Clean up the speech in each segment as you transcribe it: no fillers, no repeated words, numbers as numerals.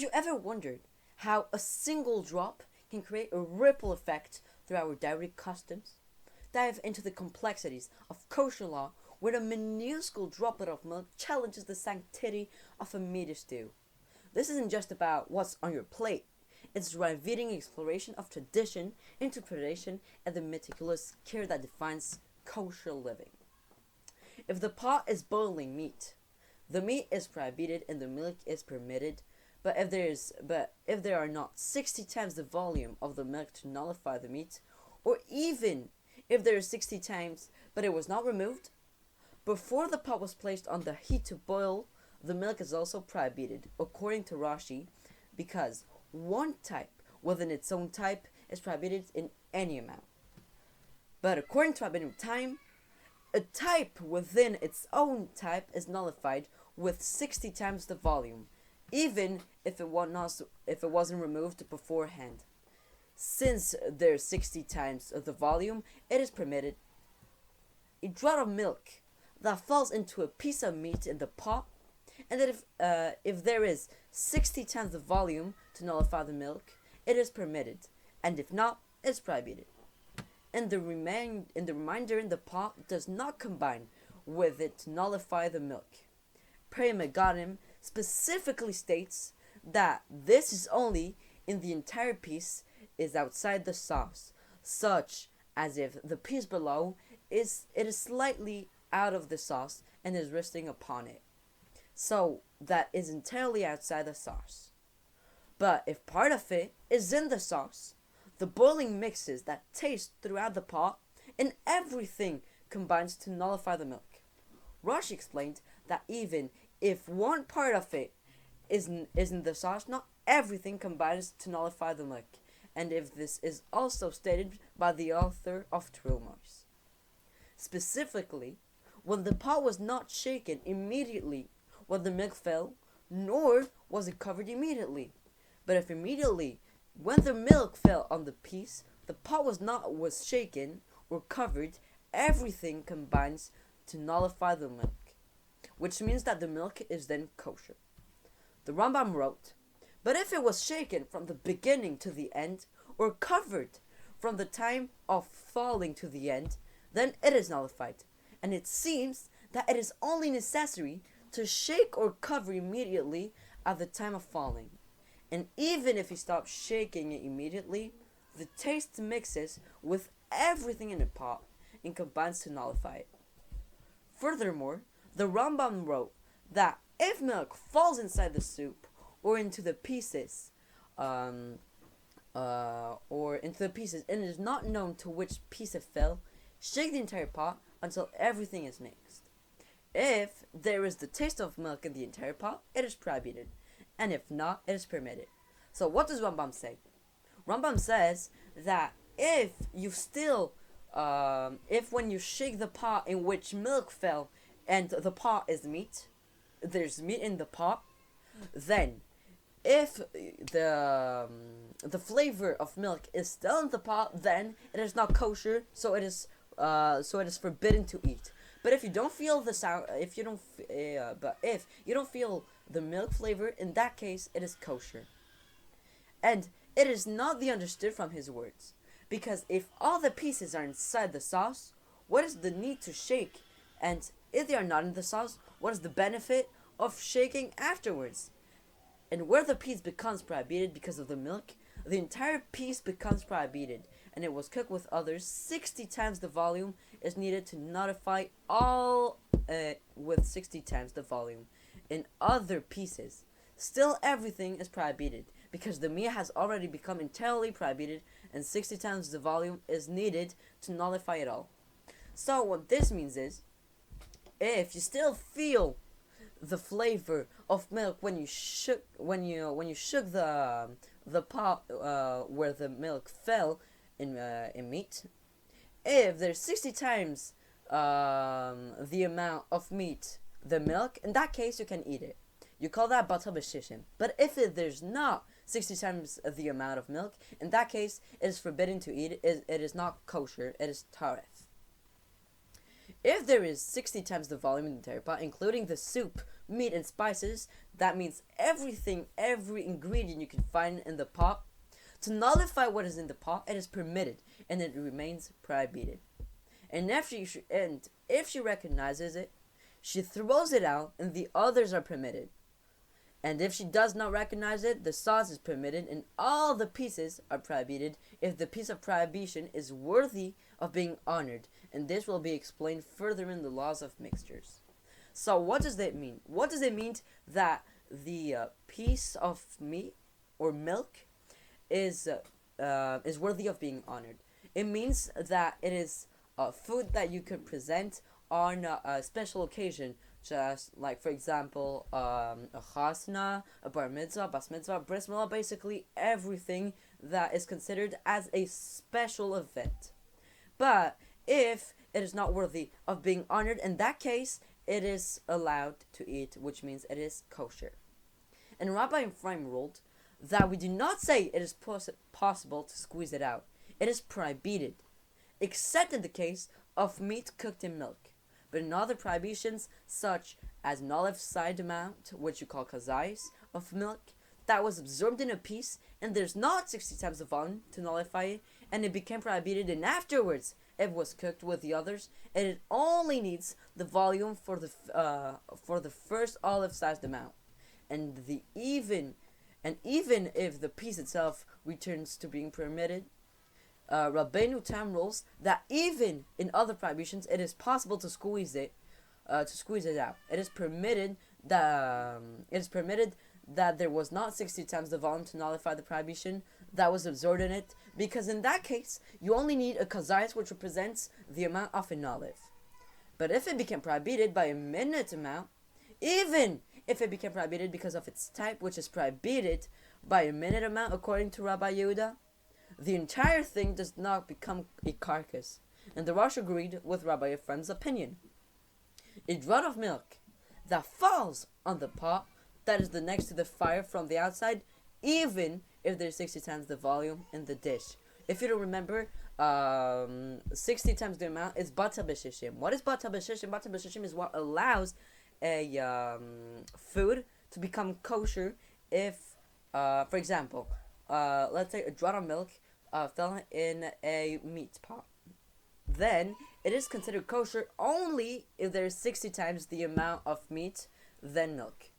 you ever wondered how a single drop can create a ripple effect through our dairy customs? Dive into the complexities of kosher law, where a minuscule droplet of milk challenges the sanctity of a meat stew. This isn't just about what's on your plate. It's a riveting exploration of tradition, interpretation, and the meticulous care that defines kosher living. If the pot is boiling meat, the meat is prohibited and the milk is permitted. But if there are not 60 times the volume of the milk to nullify the meat, or even if there is 60 times but it was not removed, before the pot was placed on the heat to boil, the milk is also prohibited, according to Rashi, because one type within its own type is prohibited in any amount. But according to Rabbinic time, a type within its own type is nullified with 60 times the volume, even if it wasn't removed beforehand. Since there's 60 times the volume, it is permitted. A drop of milk that falls into a piece of meat in the pot, and that if there is 60 times the volume to nullify the milk, it is permitted, and if not, it's prohibited. And the remainder in the pot does not combine with it to nullify the milk. Peri Megadim specifically states that this is only in the entire piece is outside the sauce, such as if the piece below is slightly out of the sauce and is resting upon it, so that is entirely outside the sauce. But if part of it is in the sauce, the boiling mixes that taste throughout the pot, and everything combines to nullify the milk. Rashi explained that even if one part of it is in the sauce, not everything combines to nullify the milk, and if this is also stated by the author of Trumos. Specifically, when the pot was not shaken immediately when the milk fell, nor was it covered immediately. But if immediately, when the milk fell on the piece, the pot was shaken or covered, everything combines to nullify the milk, which means that the milk is then kosher. The Rambam wrote, but if it was shaken from the beginning to the end, or covered from the time of falling to the end, then it is nullified. And it seems that it is only necessary to shake or cover immediately at the time of falling. And even if you stop shaking it immediately, the taste mixes with everything in the pot and combines to nullify it. Furthermore, the Rambam wrote that if milk falls inside the soup or into the pieces, and it is not known to which piece it fell, shake the entire pot until everything is mixed. If there is the taste of milk in the entire pot, it is prohibited, and if not, it is permitted. So what does Rambam say? Rambam says that if when you shake the pot in which milk fell and the pot is meat, there's meat in the pot, then if the flavor of milk is still in the pot, then it is not kosher, so it is forbidden to eat. But if you don't feel if you don't feel the milk flavor, in that case it is kosher. And it is not the understood from his words, because if all the pieces are inside the sauce, what is the need to shake? And if they are not in the sauce, what is the benefit of shaking afterwards? And where the piece becomes prohibited because of the milk, the entire piece becomes prohibited, and it was cooked with others. 60 times the volume is needed to nullify all with 60 times the volume in other pieces. Still, everything is prohibited because the meat has already become entirely prohibited, and 60 times the volume is needed to nullify it all. So what this means is, if you still feel the flavor of milk when you shook the pot where the milk fell in meat, if there's 60 times the amount of meat, the milk, in that case you can eat it. You call that batal b'shishim. But if there's not 60 times the amount of milk, in that case it is forbidden to eat. It is not kosher. It is taref. If there is 60 times the volume in the entire pot, including the soup, meat, and spices, that means every ingredient you can find in the pot, to nullify what is in the pot, it is permitted, and it remains prohibited. And if she recognizes it, she throws it out, and the others are permitted. And if she does not recognize it, the sauce is permitted, and all the pieces are prohibited if the piece of prohibition is worthy of being honored. And this will be explained further in the laws of mixtures. So what does that mean? What does it mean that the piece of meat or milk is worthy of being honored? It means that it is food that you can present on a special occasion, just like, for example, a chasna, a bar mitzvah, bas mitzvah, bris milah, basically everything that is considered as a special event. But if it is not worthy of being honored, in that case, it is allowed to eat, which means it is kosher. And Rabbi Ephraim ruled that we do not say it is possible to squeeze it out. It is prohibited, except in the case of meat cooked in milk. But in other prohibitions, such as an olive-sized amount, which you call kazais, of milk, that was absorbed in a piece, and there's not 60 times the volume to nullify it, and it became prohibited, and afterwards it was cooked with the others, and it only needs the volume for the first olive-sized amount. And even if the piece itself returns to being permitted, Rabbeinu Tam rules that even in other prohibitions, it is possible to squeeze it out. It is permitted that there was not 60 times the volume to nullify the prohibition that was absorbed in it, because in that case, you only need a kazais, which represents the amount of an olive. But if it became prohibited by a minute amount, even if it became prohibited because of its type, which is prohibited by a minute amount according to Rabbi Yehuda, the entire thing does not become a carcass. And the Rosh agreed with Rabbi Ephraim's opinion. A draught of milk that falls on the pot that is the next to the fire from the outside, even if there's 60 times the volume in the dish. If you don't remember, 60 times the amount is bata b'shishim. What is bata b'shishim? Bata b'shishim is what allows a food to become kosher if, for example, let's say a draught of milk fell in a meat pot. Then it is considered kosher only if there is 60 times the amount of meat than milk,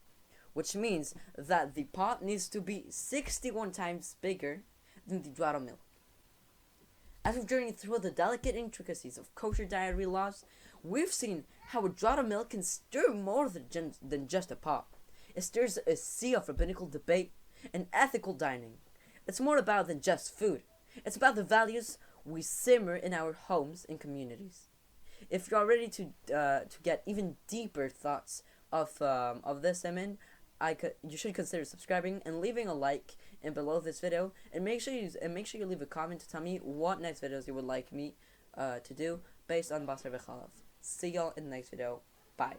which means that the pot needs to be 61 times bigger than the draught of milk. As we've journeyed through the delicate intricacies of kosher dietary laws, we've seen how a draught of milk can stir more than just a pot. It stirs a sea of rabbinical debate and ethical dining. It's more about than just food. It's about the values we simmer in our homes and communities. If you're ready to get even deeper thoughts of this, SIMAN, you should consider subscribing and leaving a like and below this video, and make sure you leave a comment to tell me what next videos you would like me to do based on BASSAR VEHALAV. See y'all in the next video. Bye.